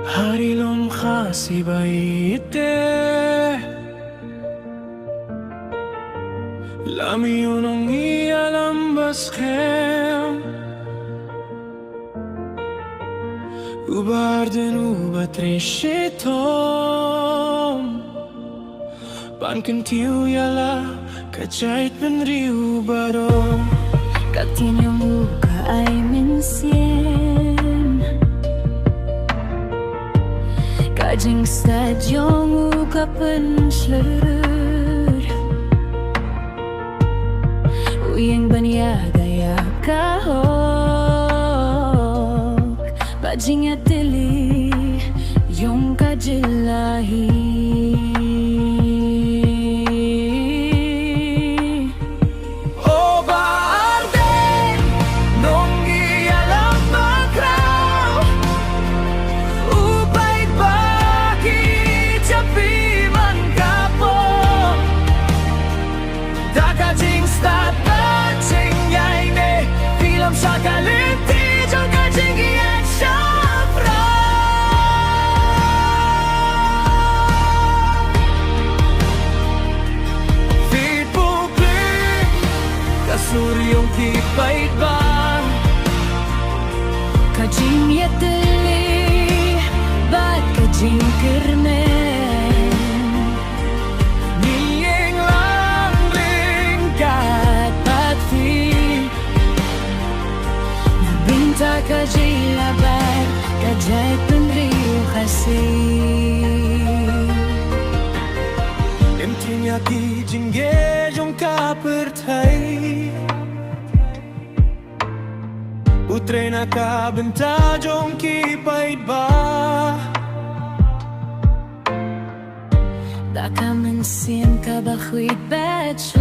Harilum khasi baite Lami yunong ialam baskem Ubardin ubatrishtom Pankentiu yala kajait penriu barom Kaktinya muka ay minsin Kajing stadyong muka penslur Uyeng banyaga ya kahok Bajing atili yung kajilahi Suryong kipait ba Kajing yatili Ba't kajing kirmen Niyeng lang lingkat pati Nabinta kajing labar Kajay penriu kasi Emtinya ki jingge jong kapertai Putre na kabenta jong kipait ba Daka mensin ka bakwit bachelor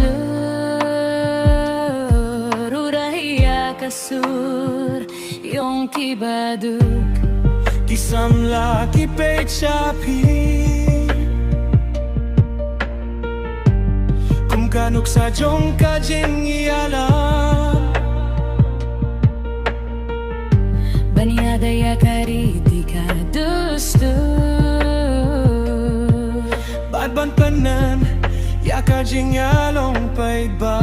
Urahiya kasur yung kibaduk Kisam la kipait shapi Kum kanuk sa jong kajing ialam Banyada ya karitika dustu Badban panan ya kajing yalong pait ba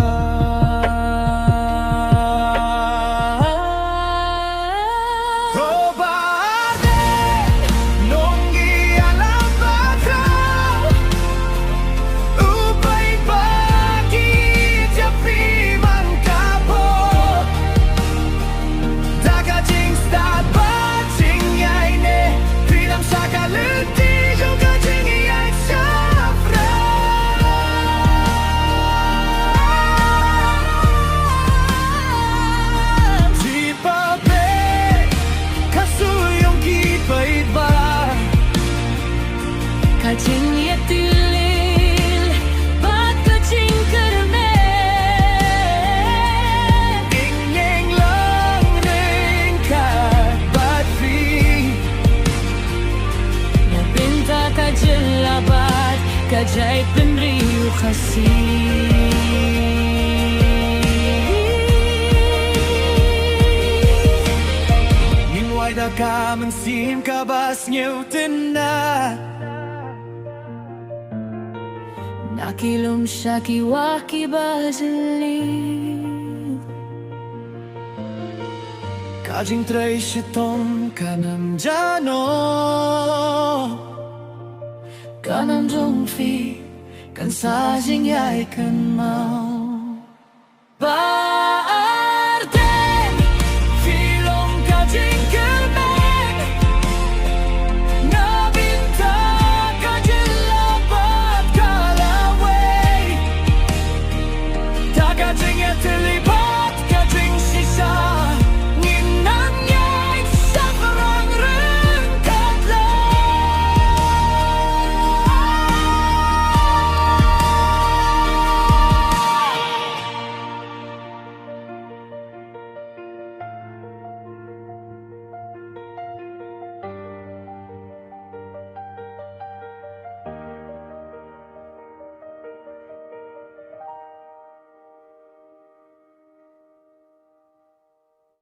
Kajing yatilil Ba't kajing kirmen Ingeng lang ringkat batri Nabinta kajing labat Kajay penriu kasi Minway da ka mensim kabas nyutin na Nakilum siya kiwaki bazili Kajing tray shitom kanam jano Kanam dong fi Kan sa jing yai kan mau